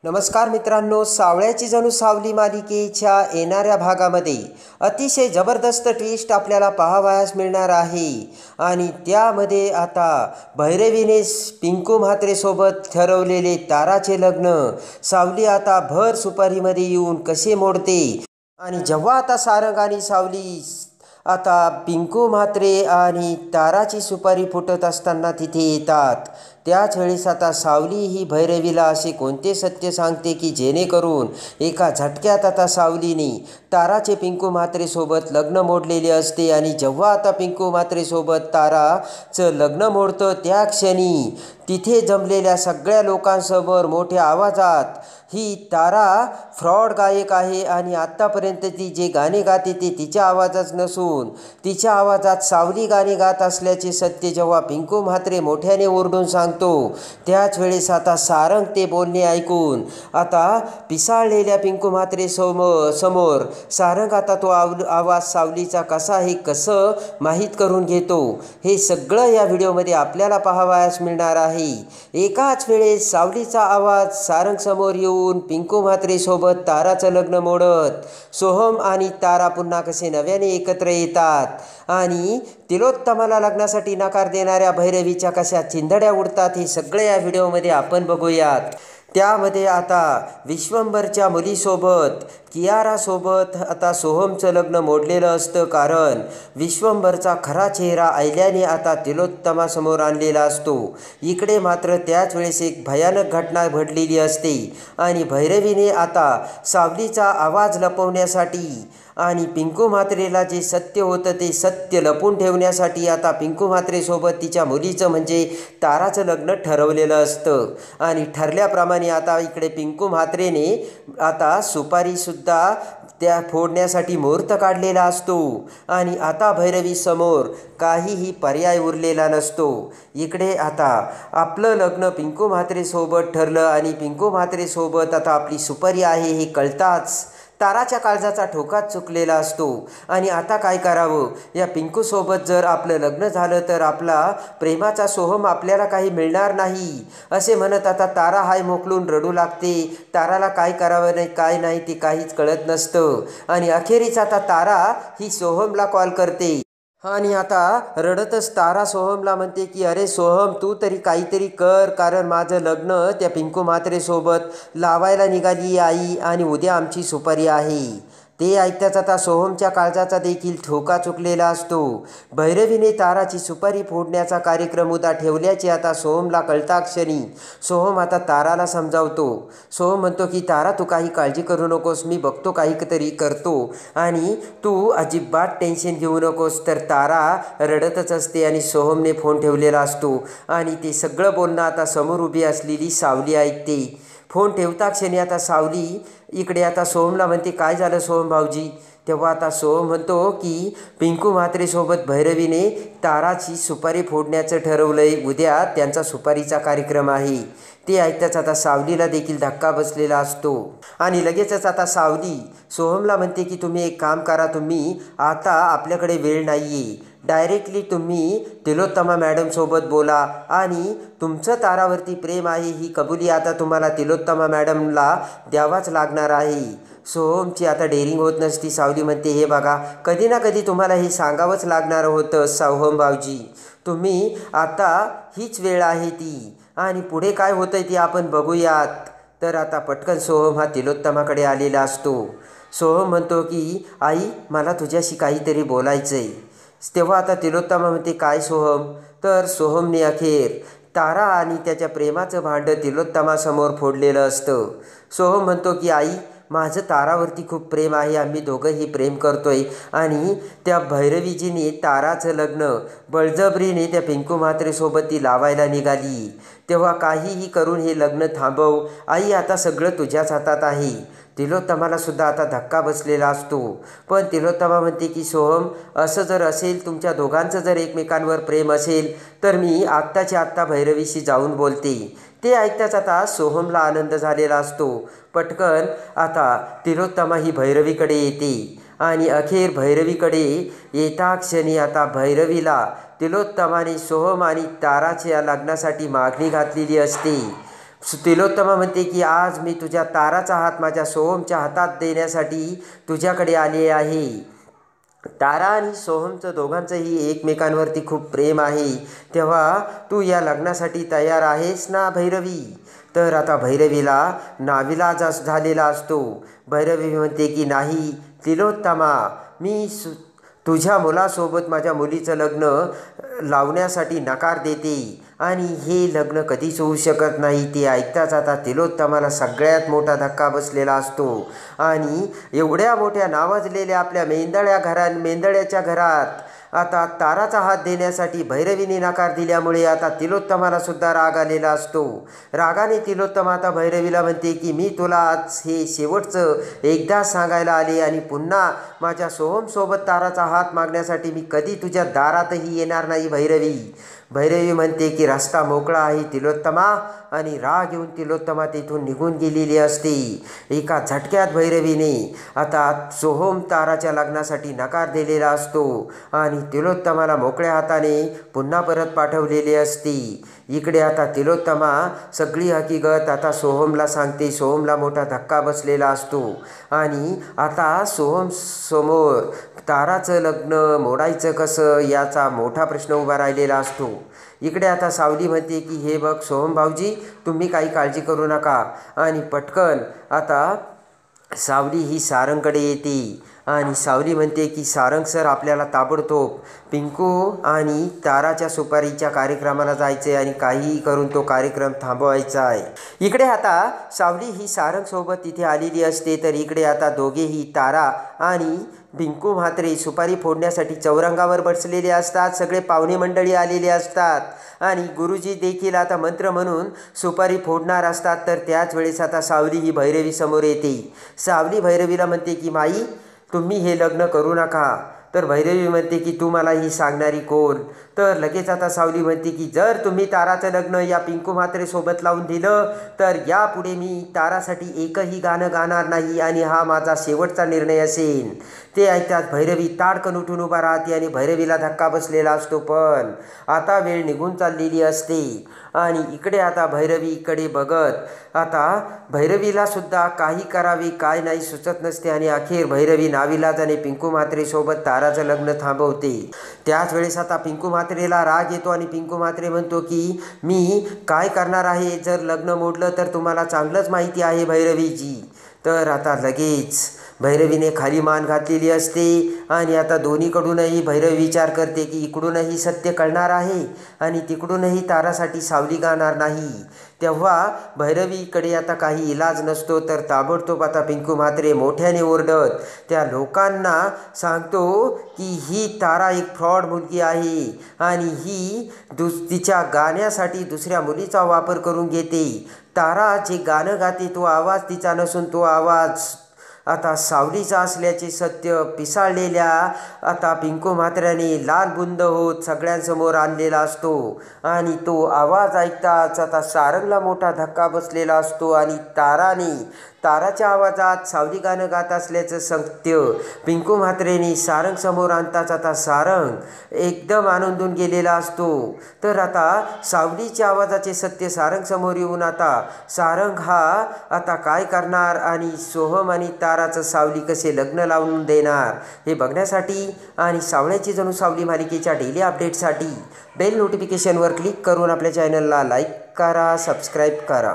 नमस्कार मित्रांनो, सावळ्याची जणू सावली मालिकेच्या येणाऱ्या भागामध्ये अतिशय जबरदस्त ट्विस्ट आपल्याला पाहावयास मिळणार आहे. आणि त्यामध्ये आता भैरवीने पिंकू म्हात्रेसोबत ठरवलेले ताराचे लग्न सावली आता भर सुपारीमध्ये येऊन कसे मोडते. आणि जेव्हा आता सारंग आणि सावली आता पिंकू म्हात्रे आणि ताराची सुपारी फुटत असताना तिथे येतात, त्याच वेळेस आता सावली ही भैरवीला असे कोणते सत्य सांगते की जेणेकरून एका झटक्यात आता सावलीने ताराचे पिंकू म्हात्रेसोबत लग्न मोडलेले असते. आणि जेव्हा आता पिंकू म्हात्रेसोबत ताराचं लग्न मोडतं त्या क्षणी तिथे जमलेल्या सगळ्या लोकांसमोर मोठ्या आवाजात ही तारा फ्रॉड गायक आहे आणि आत्तापर्यंत ती जे गाणे गाते ते तिच्या आवाजात नसून तिच्या आवाजात सावली गाणे गात असल्याचे सत्य जेव्हा पिंकू म्हात्रे मोठ्याने ओरडून सांगतो, त्याच वेळेस आता सारंग ते बोलणे ऐकून आता पिसाळलेल्या पिंकू म्हात्रे समोर सारंग आता तो आवाज सावलीचा कसा हे कसं माहीत करून घेतो, हे सगळं या व्हिडिओमध्ये आपल्याला पाहावयास मिळणार आहे. एकाच वेळेस सावलीचा आवाज सारंग समोर येऊन पिंकू म्हात्रे सोबत ताराचं लग्न मोडत सोहम आणि तारा पुन्हा कसे नव्याने एकत्र येतात आणि तिलोत्तमाला लग्नासाठी नकार देणाऱ्या भैरवीच्या कशा चिंधड्या उडतात, हे सगळे या व्हिडिओमध्ये आपण बघूयात. त्यामध्ये आता विश्वंभरच्या मुलीसोबत कियारासोबत आता सोहमचं लग्न मोडलेलं असतं, कारण विश्वंभरचा खरा चेहरा अहिल्याने आता तिलोत्तमासमोर आणलेला असतो. इकडे मात्र त्याच वेळेस एक भयानक घटना घडलेली असते आणि भैरवीने आता सावलीचा आवाज लपवण्यासाठी आणि पिंकू म्हात्रेला जे सत्य होतं ते सत्य लपून ठेवण्यासाठी आता पिंकू म्हात्रेसोबत तिच्या मुलीचं म्हणजे ताराचं लग्न ठरवलेलं असतं. आणि ठरल्याप्रमाणे आता इकडे पिंकू म्हात्रेने आता सुपारीसुद्धा त्या फोडण्यासाठी मुहूर्त काढलेला असतो आणि आता भैरवी समोर काहीही पर्याय उरलेला नसतो. इकडे आता आपलं लग्न पिंकू म्हात्रेसोबत ठरलं आणि पिंकू म्हात्रेसोबत आता आपली सुपारी आहे हे कळताच ताराच्या काळजाचा ठोकाच चुकलेला असतो. आणि आता काय करावं, या पिंकूसोबत जर आपलं लग्न झालं तर आपला प्रेमाचा सोहम आपल्याला काही मिळणार नाही असे म्हणत आता तारा हाय मोकलून रडू लागते. ताराला काय करावं नाही काय नाही ते काहीच कळत नसतं आणि अखेरीस आता तारा ही सोहमला कॉल करते आणि आता रडतच तारा सोहमला म्हणते की अरे सोहम, तू तरी काहीतरी कर, कारण माझं लग्न त्या पिंकू म्हात्रेसोबत लावायला निघाली आई आणि उद्या आमची सुपारी आहे. ते ऐकताच आता सोहमच्या काळजाचा देखील ठोका चुकलेला असतो. भैरवीने ताराची सुपारी फोडण्याचा कार्यक्रम उद्या ठेवल्याचे आता सोहमला कळता क्षणी सोहम आता ताराला समजावतो. सोहम म्हणतो की तारा, तू काही काळजी करू नकोस, मी बघतो काहीतरी करतो आणि तू अजिबात टेन्शन घेऊ नकोस. तर तारा रडतच असते आणि सोहमने फोन ठेवलेला असतो आणि ते सगळं बोलणं आता समोर उभी असलेली सावली ऐकते. फोन ठेवता क्षणी आता सावली इकडे आता सोहमला म्हणते, काय झालं सोहम भाऊजी. तेव्हा आता सोहम म्हणतो की पिंकू म्हात्रेसोबत भैरवीने ताराची सुपारी फोडण्याचं ठरवलंय, उद्या त्यांचा सुपारीचा कार्यक्रम आहे. ते ऐकताच आता सावलीला देखील धक्का बसलेला असतो आणि लगेचच आता सावली सोहमला म्हणते की तुम्ही एक काम करा, तुम्ही आता आपल्याकडे वेळ नाही आहे, डायरेक्टली तुम्ही तिलोत्तमा मॅडमसोबत बोला आणि तुमचं तारावरती प्रेम आहे ही कबुली आता तुम्हाला तिलोत्तमा मॅडमला द्यावाच लागणार आहे. सोहमची आता डेअरिंग होत नसती. सावली म्हणते, हे बघा, कधी ना कधी तुम्हाला हे सांगावंच लागणार होतं सोहम भाऊजी, तुम्ही आता हीच वेळ आहे ती आणि पुढे काय होतंय ते आपण बघूयात. तर आता पटकन सोहम हा तिलोत्तमाकडे आलेला असतो. सोहम म्हणतो की आई, मला तुझ्याशी काहीतरी बोलायचं आहे. तेव्हा आता तिलोत्तमा म्हणते, काय सोहम. तर सोहमने अखेर तारा आणि त्याच्या प्रेमाचं भांडं तिलोत्तमासमोर फोडलेलं असतं. सोहम म्हणतो की आई, माझं तारावरती खूप प्रेम आहे, आम्ही दोघंही प्रेम करतोय आणि त्या भैरवीजीने ताराचं लग्न बळजबरीने त्या पिंकू म्हात्रेसोबत ती लावायला निघाली, तेव्हा काहीही करून हे लग्न थांबव आई, आता सगळं तुझ्याच हातात आहे. तिलोत्तमाला सुद्धा आता धक्का बसलेला असतो. पण तिलोत्तमा म्हणते की सोहम, असं जर असेल, तुमच्या दोघांचं जर एकमेकांवर प्रेम असेल तर मी आत्ताच्या आत्ता भैरवीशी जाऊन बोलते. ते ऐकताच आता सोहमला आनंद झालेला असतो. पटकन आता तिलोत्तमा ही भैरवीकडे येते आणि अखेर भैरवीकडे येता क्षणी आता भैरवीला तिलोत्तमाने सोहम आणि ताराच्या लग्नासाठी मागणी घातलेली असते. तिलोत्तमा म्हणते की आज मी तुझ्या ताराचा हात माझ्या सोहमच्या हातात देण्यासाठी तुझ्याकडे आले आहे. तारा आणि सोहमचं दोघांचंही एकमेकांवरती खूप प्रेम आहे. तेव्हा तू या लग्नासाठी तयार आहेस ना भैरवी? तर आता भैरवीला नाविलाज झालेला असतो. भैरवी म्हणते की नाही तिलोत्तमा, मी तुझ्या मुलासोबत माझ्या मुलीचं लग्न लावण्यासाठी नकार देते आणि हे लग्न कधीच होऊ शकत नाही. ते ऐकताच आता तिलोत्तमाला सगळ्यात मोठा धक्का बसलेला असतो आणि एवढ्या मोठ्या नावाजलेल्या आपल्या मेंदळ्याच्या घरात आता ताराचा हात देण्यासाठी भैरवीने नकार दिल्यामुळे आता तिलोत्तमाला सुद्धा राग आलेला असतो. रागाने तिलोत्तमा आता भैरवीला म्हणते की मी तुला आज हे शेवटचं एकदा सांगायला आले आणि पुन्हा माझ्या सोहमसोबत ताराचा हात मागण्यासाठी मी कधी तुझ्या दारातही येणार नाही भैरवी. भैरवी म्हणते की रस्ता मोकळा आहे तिलोत्तमा आणि राग येऊन तिलोत्तमा तिथून निघून गेलेली असते. एका झटक्यात भैरवीने आता सोहम ताराच्या लग्नासाठी नकार दिलेला असतो आणि तिलोत्तमाला मोकळ्या हाताने पुन्हा परत पाठवलेले असते. इकडे आता तिलोत्तमा सगळी हकीकत आता सोहमला सांगते. सोहमला मोठा धक्का बसलेला असतो आणि आता सोहम समोर ताराचं लग्न मोडायचं कसं याचा मोठा प्रश्न उभा राहिलेला असतो. इकडे आता सावली म्हणते की हे बघ सोहम भाऊजी, तुम्ही काही काळजी करू नका. आणि पटकन आता सावली ही सारंगकडे येते आणि सावली म्हणते की सारंग सर, आपल्याला ताबडतोब पिंकू आणि ताराच्या सुपारीच्या कार्यक्रमाला जायचे आणि काहीही करून तो कार्यक्रम थांबवायचा आहे. इकडे आता सावली ही सारंगसोबत तिथे आलेली असते. तर इकडे आता दोघेही तारा आणि पिंकू म्हात्रे सुपारी फोडण्यासाठी चौरंगावर बसलेले असतात. सगळे पाहुणे मंडळी आलेले असतात आणि गुरुजी देखील आता मंत्र म्हणून सुपारी फोडणार असतात. तर त्याच वेळेस आता सावली ही भैरवी समोर येते. सावली भैरवीला म्हणते की माई, तुम्ही हे लग्न करू नका. तर भैरवी म्हणते की तू मला ही सांगणारी कोण? तर लगेच आता सावली म्हणते की जर तुम्ही ताराचं लग्न या पिंकू म्हात्रेसोबत लावून दिलं तर यापुढे मी तारासाठी एकही गाणं गाणार नाही आणि हा माझा शेवटचा निर्णय असेल. ते ऐकताच भैरवी ताडकन उठून उभा राहते आणि भैरवीला धक्का बसलेला असतो. पण आता वेळ निघून चाललेली असते आणि इकडे आता भैरवीकडे बघत आता भैरवीला सुद्धा काही करावे काय नाही सुचत नसते आणि अखेर भैरवी नाविलाजाने पिंकू म्हात्रेसोबत ताराचं लग्न थांबवते. त्याच वेळेस आता पिंकू म्हात्रेला राग येतो आणि पिंकू म्हात्रे म्हणतो की मी काय करणार आहे, जर लग्न मोडलं तर तुम्हाला चांगलंच माहिती आहे भैरवीजी. तर आता लगेच भैरवीने खाली मान घातलेली असते आणि आता दोन्हीकडूनही भैरवी विचार करते की इकडूनही सत्य कळणार आहे आणि तिकडूनही तारासाठी सावली गाणार नाही. तेव्हा भैरवीकडे आता काही इलाज नसतो. तर ताबडतोब आता पिंकू म्हात्रे मोठ्याने ओरडत त्या लोकांना सांगतो की ही तारा एक फ्रॉड मुलगी आहे आणि ही तिच्या गाण्यासाठी दुसऱ्या मुलीचा वापर करून घेते. तारा जे गाणं गाते तो आवाज तिचा नसून तो आवाज आता सावलीचा असल्याचे सत्य पिसाळलेल्या आता पिंकू म्हात्र्याने लाल बुंद होत सगळ्यांसमोर आणलेला असतो आणि तो आवाज ऐकताच आता सारंगला मोठा धक्का बसलेला असतो आणि ताराच्या आवाजात सावली गाणं गात असल्याचं सत्य पिंकू म्हात्रेने सारंग समोर आणताच आता सारंग एकदम आनंदून गेलेला असतो. तर आता सावलीच्या आवाजाचे सत्य सारंग समोर येऊन आता सारंग हा आता काय करणार आणि सोहम आणि ताराचं सावली कसे लग्न लावून देणार हे बघण्यासाठी आणि सावळ्याची जणू सावली मालिकेच्या डेली अपडेटसाठी बेल नोटिफिकेशनवर क्लिक करून आपल्या चॅनलला लाईक करा, सबस्क्राईब करा.